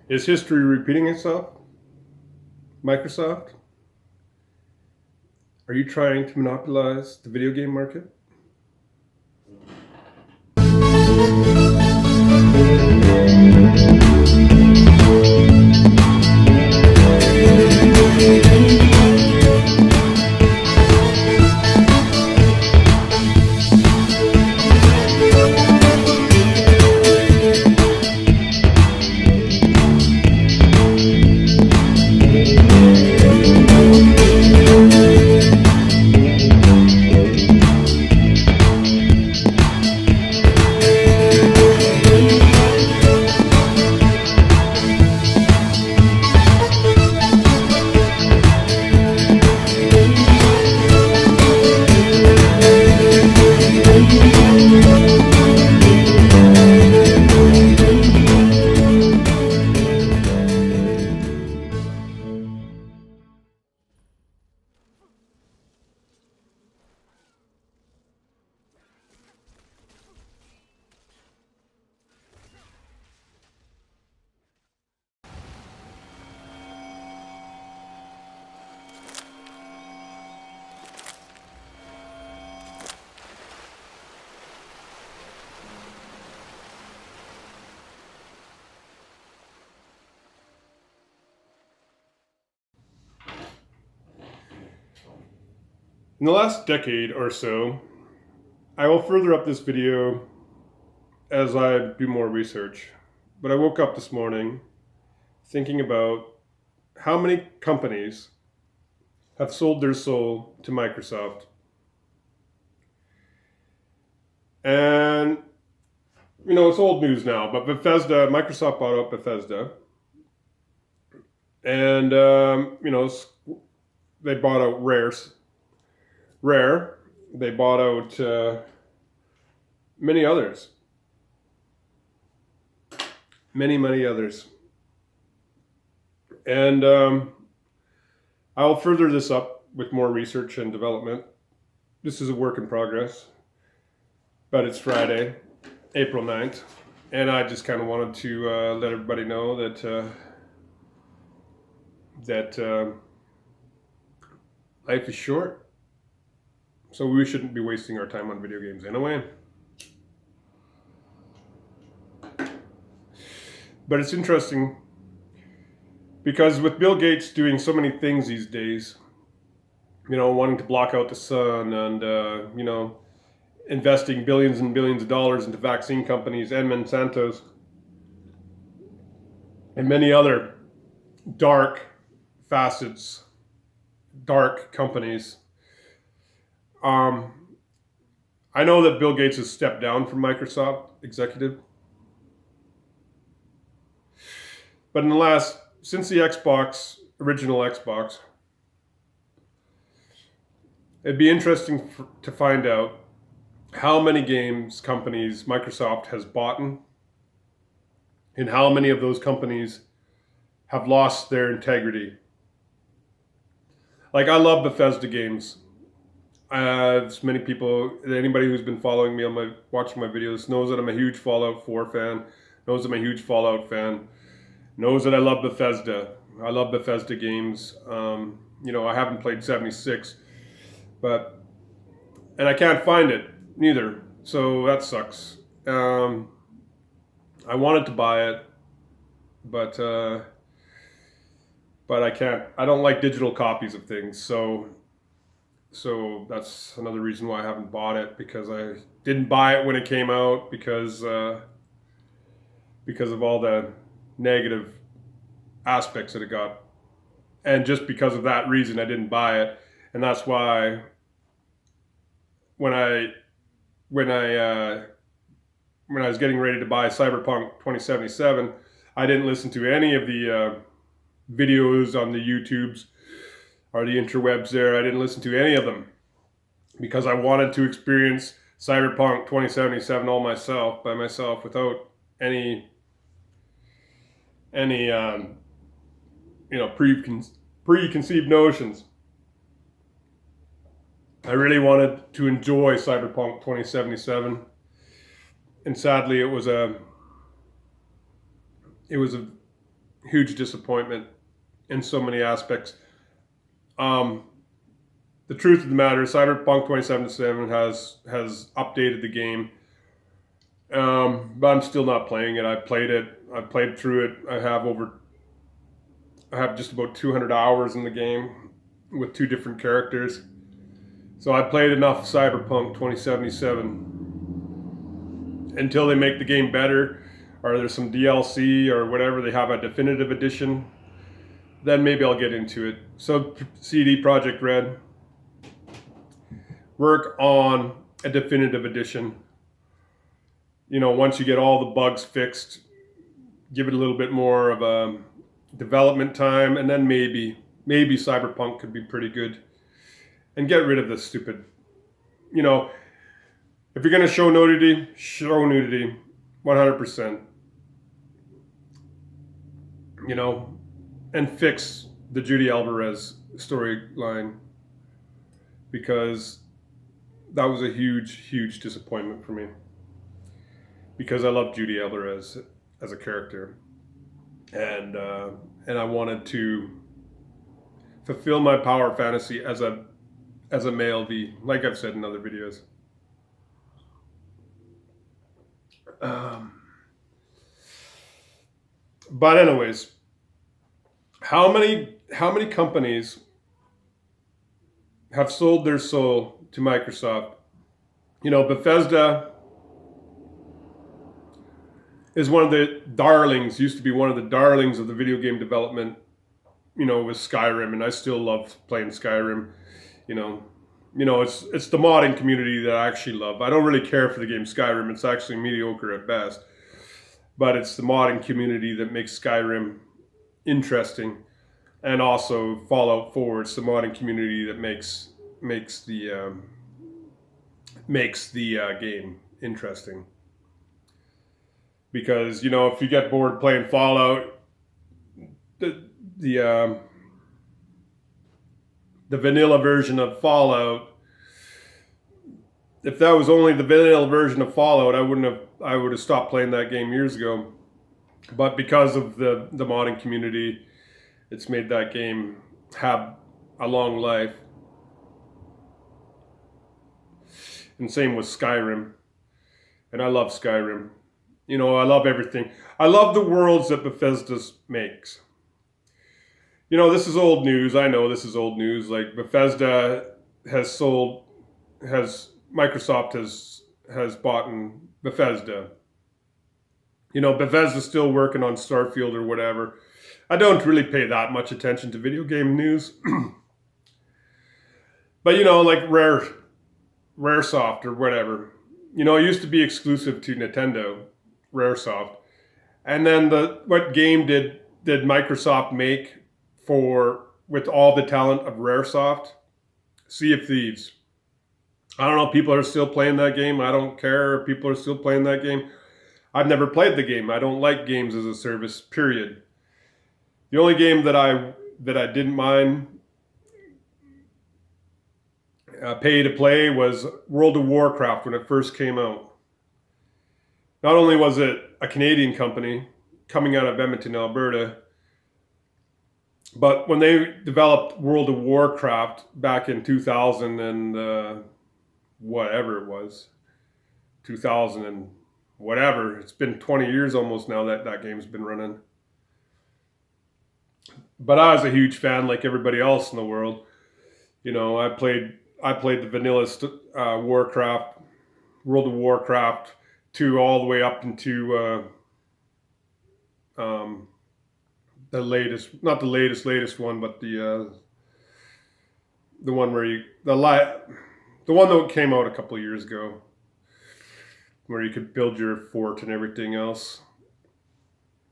Is history repeating itself? Microsoft? Are you trying to monopolize the video game market? In the last decade or so, I will further up this video as I do more research, but I woke up this morning thinking about how many companies have sold their soul to Microsoft. And, it's old news now, but Microsoft bought out Bethesda. And, they bought out Rare. They bought out many others. Many others. And I'll further this up with more research and development. This is a work in progress, but it's Friday, April 9th, and I just kind of wanted to let everybody know that life is short, so we shouldn't be wasting our time on video games anyway. But it's interesting because with Bill Gates doing so many things these days, wanting to block out the sun and, investing billions and billions of dollars into vaccine companies and Monsanto's and many other dark facets, dark companies. I know that Bill Gates has stepped down from Microsoft executive. But since the original Xbox, it'd be interesting to find out how many games companies Microsoft has bought and how many of those companies have lost their integrity. Like, I love Bethesda games. As many people, anybody who's been following me watching my videos knows that I'm a huge Fallout 4 fan, knows I'm a huge Fallout fan, knows that I love Bethesda. I love Bethesda games. I haven't played 76, and I can't find it neither, so that sucks. I wanted to buy it, but I can't. I don't like digital copies of things, so that's another reason why I haven't bought it, because I didn't buy it when it came out because of all the negative aspects that it got, and just because of that reason I didn't buy it. And that's why when I was getting ready to buy Cyberpunk 2077, I didn't listen to any of the videos on the YouTubes or the interwebs there. I didn't listen to any of them because I wanted to experience Cyberpunk 2077 by myself without any preconceived notions. I really wanted to enjoy Cyberpunk 2077, and sadly, it was a huge disappointment in so many aspects. The truth of the matter is Cyberpunk 2077 has updated the game, but I'm still not playing it. I played through it. I have just about 200 hours in the game with 2 different characters. So I played enough Cyberpunk 2077 until they make the game better, or there's some DLC or whatever, they have a definitive edition. Then maybe I'll get into it. So CD Projekt Red, work on a definitive edition. Once you get all the bugs fixed, give it a little bit more of a development time, and then maybe Cyberpunk could be pretty good. And get rid of this stupid, if you're going to show nudity, 100%. And fix the Judy Alvarez storyline, because that was a huge disappointment for me, because I love Judy Alvarez as a character, and I wanted to fulfill my power fantasy as a male V, like I've said in other videos. But anyways, how many companies have sold their soul to Microsoft? Bethesda is one of the darlings, used to be one of the darlings of the video game development, with Skyrim, and I still love playing Skyrim. It's the modding community that I actually love. I don't really care for the game Skyrim. It's actually mediocre at best. But it's the modding community that makes Skyrim interesting. And also Fallout 4, it's the modding community that makes the game interesting. Because, if you get bored playing Fallout, the vanilla version of Fallout, if that was only the vanilla version of Fallout, I would have stopped playing that game years ago. But because of the modding community, it's made that game have a long life. And same with Skyrim. And I love Skyrim. I love everything. I love the worlds that Bethesda makes. This is old news. I know this is old news. Like, Microsoft has bought Bethesda. Bethesda's still working on Starfield or whatever. I don't really pay that much attention to video game news. But, like Raresoft or whatever. It used to be exclusive to Nintendo, Raresoft. And then what game did Microsoft make with all the talent of Raresoft? Sea of Thieves. I don't know, people are still playing that game. I don't care if people are still playing that game. I've never played the game. I don't like games as a service, period. The only game that I didn't mind pay to play was World of Warcraft when it first came out. Not only was it a Canadian company coming out of Edmonton, Alberta, but when they developed World of Warcraft back in 2000 and whatever it was, 2000 and whatever, it's been 20 years almost now that game's been running. But I was a huge fan, like everybody else in the world. I played the vanilla Warcraft, World of Warcraft 2 all the way up into the latest, not the latest one, but the one where the one that came out a couple of years ago, where you could build your fort and everything else.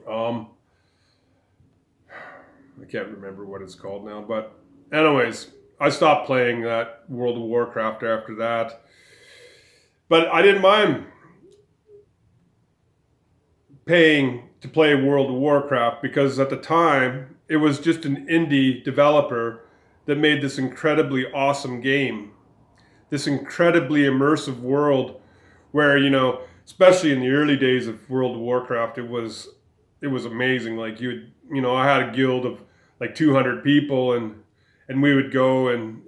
I can't remember what it's called now, but anyways, I stopped playing that World of Warcraft after that. But I didn't mind paying to play World of Warcraft, because at the time it was just an indie developer that made this incredibly awesome game, this incredibly immersive world where, especially in the early days of World of Warcraft, it was it was amazing. Like I had a guild of like 200 people, and we would go and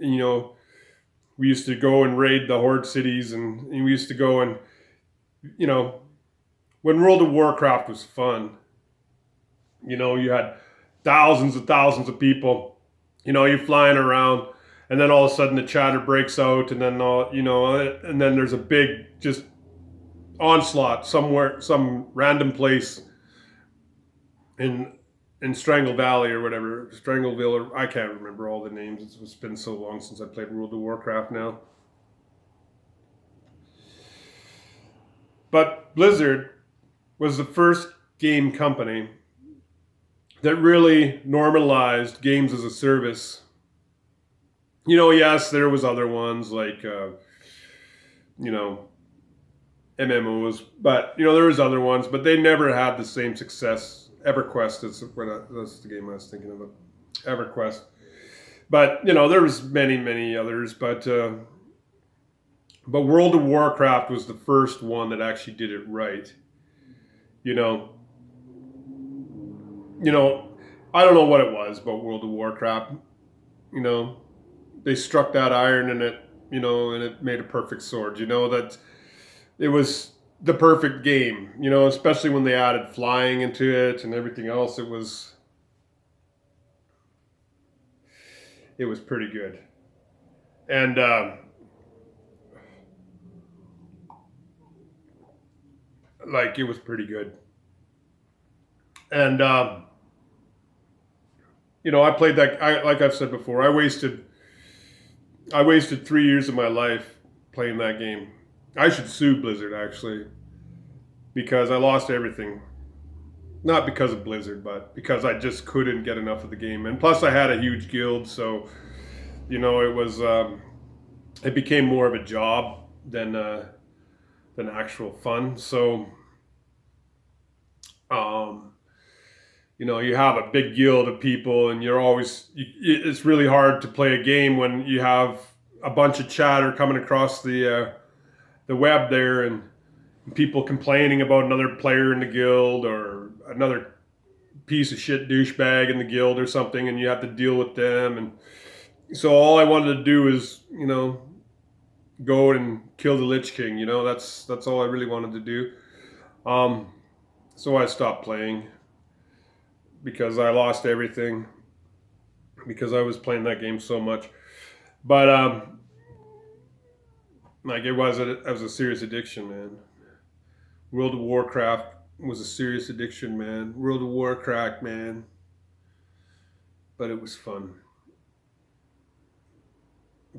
we used to go and raid the horde cities, and we used to go and you know when World of Warcraft was fun, you had thousands of people. You're flying around, and then all of a sudden the chatter breaks out, and then and then there's a big just onslaught somewhere, some random place in Strangle Valley or whatever, Strangleville, or I can't remember all the names. It's been so long since I played World of Warcraft now. But Blizzard was the first game company that really normalized games as a service. Yes, there was other ones like MMOs, but there was other ones, but they never had the same success. EverQuest is that's the game I was thinking of. EverQuest, but there was many others, but World of Warcraft was the first one that actually did it right. I don't know what it was about World of Warcraft. They struck that iron and it made a perfect sword. That it was the perfect game, especially when they added flying into it and everything else. It was pretty good. And it was pretty good. And I played that. Like I've said before, I wasted 3 years of my life playing that game. I should sue Blizzard, actually, because I lost everything. Not because of Blizzard, but because I just couldn't get enough of the game. And plus I had a huge guild, so it was it became more of a job than actual fun. So you have a big guild of people, and it's really hard to play a game when you have a bunch of chatter coming across the web there, and people complaining about another player in the guild or another piece of shit douchebag in the guild or something, and you have to deal with them. And so all I wanted to do is go and kill the Lich King. That's all I really wanted to do. So I stopped playing because I lost everything, because I was playing that game so much. But it was a serious addiction, man. World of Warcraft was a serious addiction, man. World of Warcraft, man. But it was fun.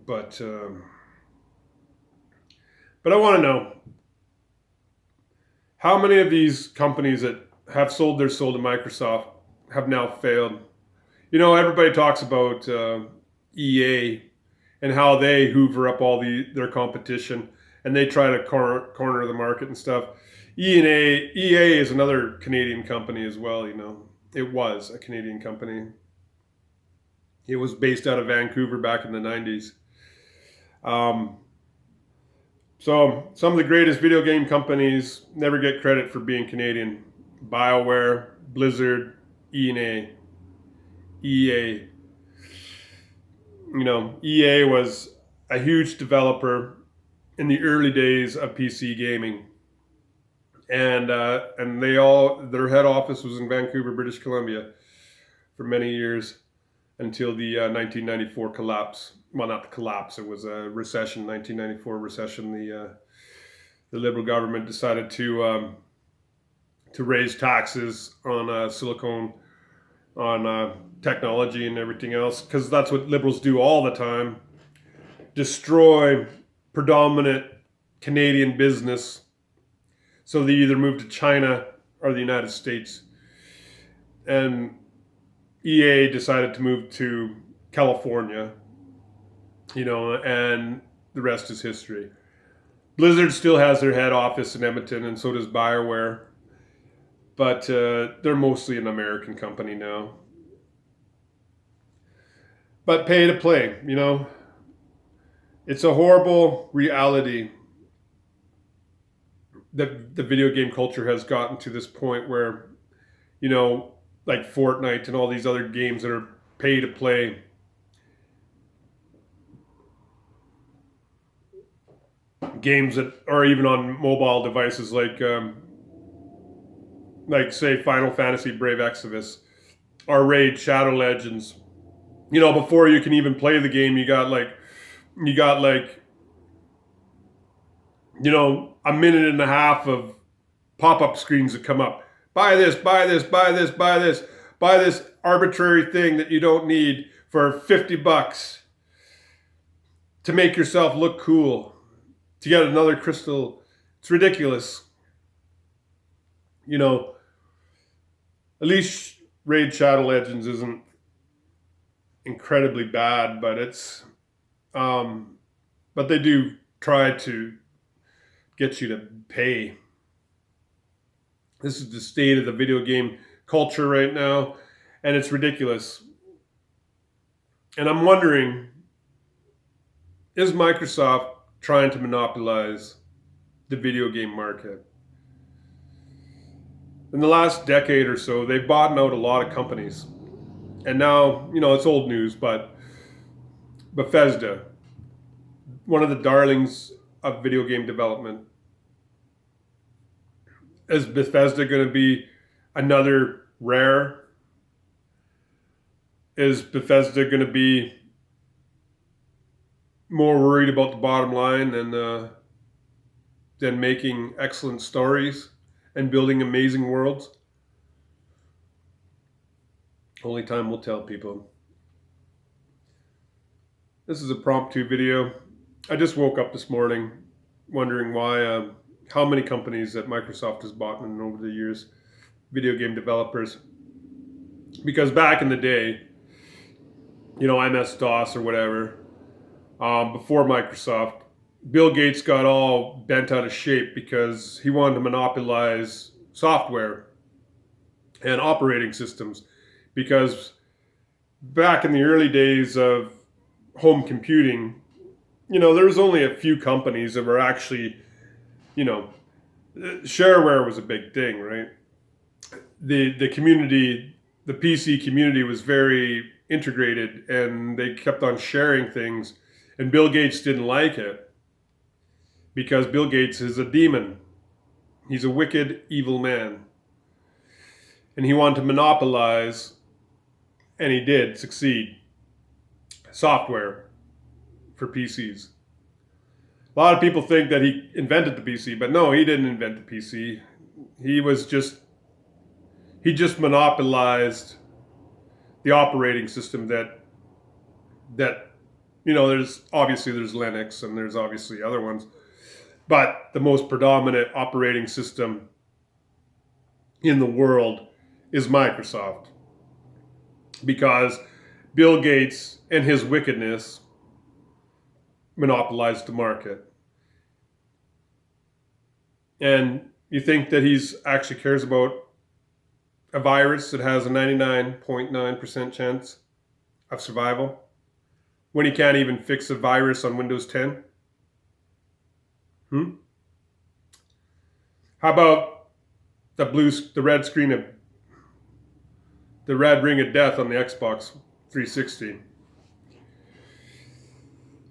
But I want to know, how many of these companies that have sold their soul to Microsoft have now failed? Everybody talks about EA and how they hoover up all their competition, and they try to corner the market and stuff. EA is another Canadian company as well. It was a Canadian company. It was based out of Vancouver back in the 90s. So some of the greatest video game companies never get credit for being Canadian. BioWare, Blizzard, EA. EA was a huge developer in the early days of PC gaming. And their head office was in Vancouver, British Columbia for many years, until the 1994 collapse. Well, not the collapse, it was a recession, 1994 recession. The Liberal government decided to raise taxes on silicone, on technology and everything else, because that's what Liberals do all the time. Destroy predominant Canadian business. So they either move to China or the United States. And EA decided to move to California, and the rest is history. Blizzard still has their head office in Edmonton, and so does BioWare. But they're mostly an American company now. But pay to play, It's a horrible reality that the video game culture has gotten to this point where, you know, like Fortnite and all these other games that are pay to play. Games that are even on mobile devices like say Final Fantasy Brave Exvius or Raid Shadow Legends. You know, before you can even play the game, you got like you know a minute and a half of pop-up screens that come up. Buy this, buy this, buy this, buy this, buy this arbitrary thing that you don't need for $50 to make yourself look cool. To get another crystal. It's ridiculous. You know, at least Raid Shadow Legends isn't incredibly bad, but but they do try to get you to pay. This is the state of the video game culture right now, and it's ridiculous. And I'm wondering, is Microsoft trying to monopolize the video game market? In the last decade or so, they've bought out a lot of companies. And now, you know, it's old news, but Bethesda, one of the darlings of video game development. Is Bethesda going to be another Rare? Is Bethesda going to be more worried about the bottom line than making excellent stories and building amazing worlds? Only time will tell, people. This is a promptu video. I just woke up this morning wondering why, how many companies that Microsoft has bought in over the years, video game developers. Because back in the day, you know, MS-DOS or whatever, before Microsoft, Bill Gates got all bent out of shape because he wanted to monopolize software and operating systems. Because back in the early days of home computing, you know, there was only a few companies that were actually, you know, shareware was a big thing, right? The community, the PC community was very integrated, and they kept on sharing things, and Bill Gates didn't like it because Bill Gates is a demon. He's a wicked, evil man. And he wanted to monopolize, and he did succeed, software for PCs. A lot of people think that he invented the PC, but no, he didn't invent the PC. He just monopolized the operating system that you know, there's Linux and there's obviously other ones, but the most predominant operating system in the world is Microsoft, because Bill Gates and his wickedness monopolized the market. And you think that he's actually cares about a virus that has a 99.9% chance of survival when he can't even fix a virus on Windows 10? How about the red ring of death on the Xbox 360?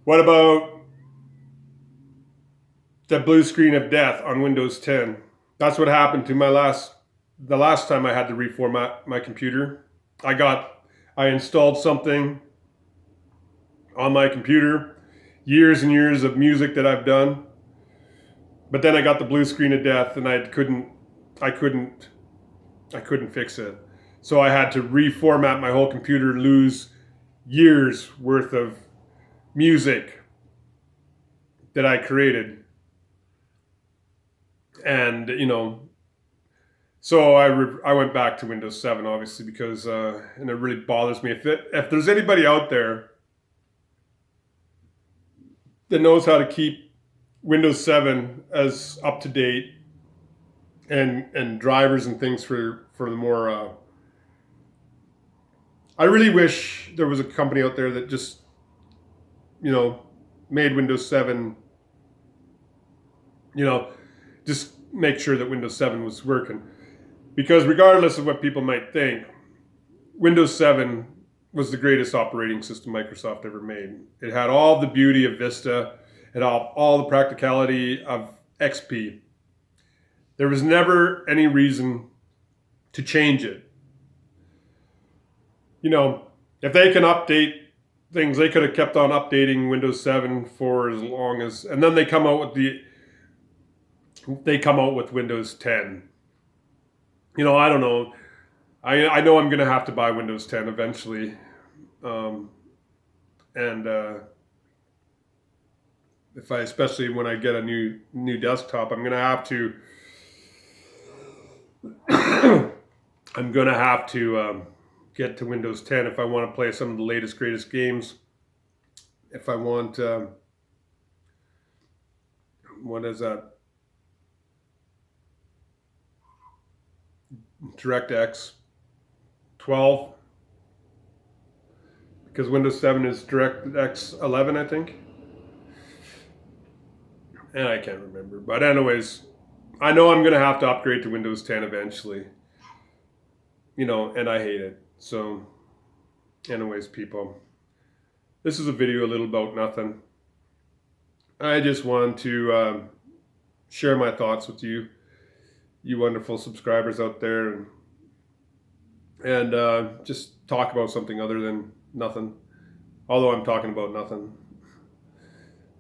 What about the blue screen of death on Windows 10? That's what happened to the last time I had to reformat my computer. I installed something on my computer, years and years of music that I've done, but then I got the blue screen of death, and I couldn't fix it. So I had to reformat my whole computer, lose years worth of music that I created. And, you know, so I went back to Windows 7, obviously, because, and it really bothers me. If there's anybody out there that knows how to keep Windows 7 as up to date and drivers and things for the more, I really wish there was a company out there that just, you know, made Windows 7, you know, just make sure that Windows 7 was working. Because regardless of what people might think, Windows 7 was the greatest operating system Microsoft ever made. It had all the beauty of Vista. It had all the practicality of XP. There was never any reason to change it. You know, if they can update things, they could have kept on updating Windows 7 for as long as, and then they come out with Windows 10. You know, I don't know. I know I'm going to have to buy Windows 10 eventually. Especially when I get a new desktop, I'm going to have to get to Windows 10 if I want to play some of the latest, greatest games. If I want, what is that? DirectX 12. Because Windows 7 is DirectX 11, I think. And I can't remember. But anyways, I know I'm going to have to upgrade to Windows 10 eventually. You know, and I hate it. So, anyways, people, this is a video a little about nothing. I just want to share my thoughts with you wonderful subscribers out there, and just talk about something other than nothing. Although I'm talking about nothing.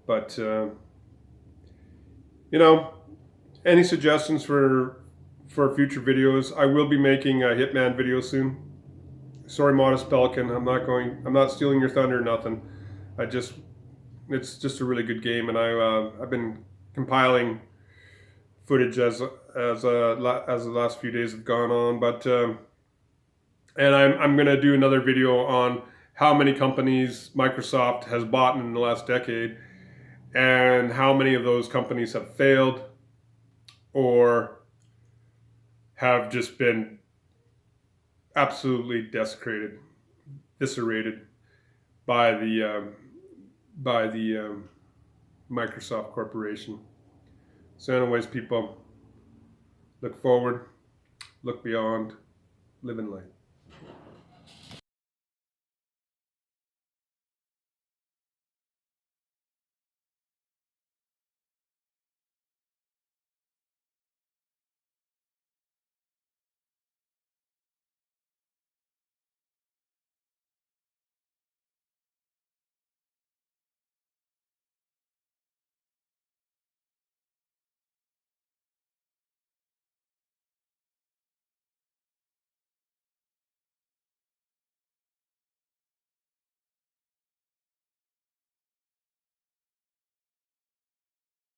But, you know, any suggestions for future videos? I will be making a Hitman video soon. Sorry, Modest Pelican. I'm not stealing your thunder or nothing. It's just a really good game, and I've been compiling footage as the last few days have gone on. But and I'm gonna do another video on how many companies Microsoft has bought in the last decade, and how many of those companies have failed or have just been absolutely eviscerated by the Microsoft Corporation. So anyways, people, look forward, look beyond, live in light.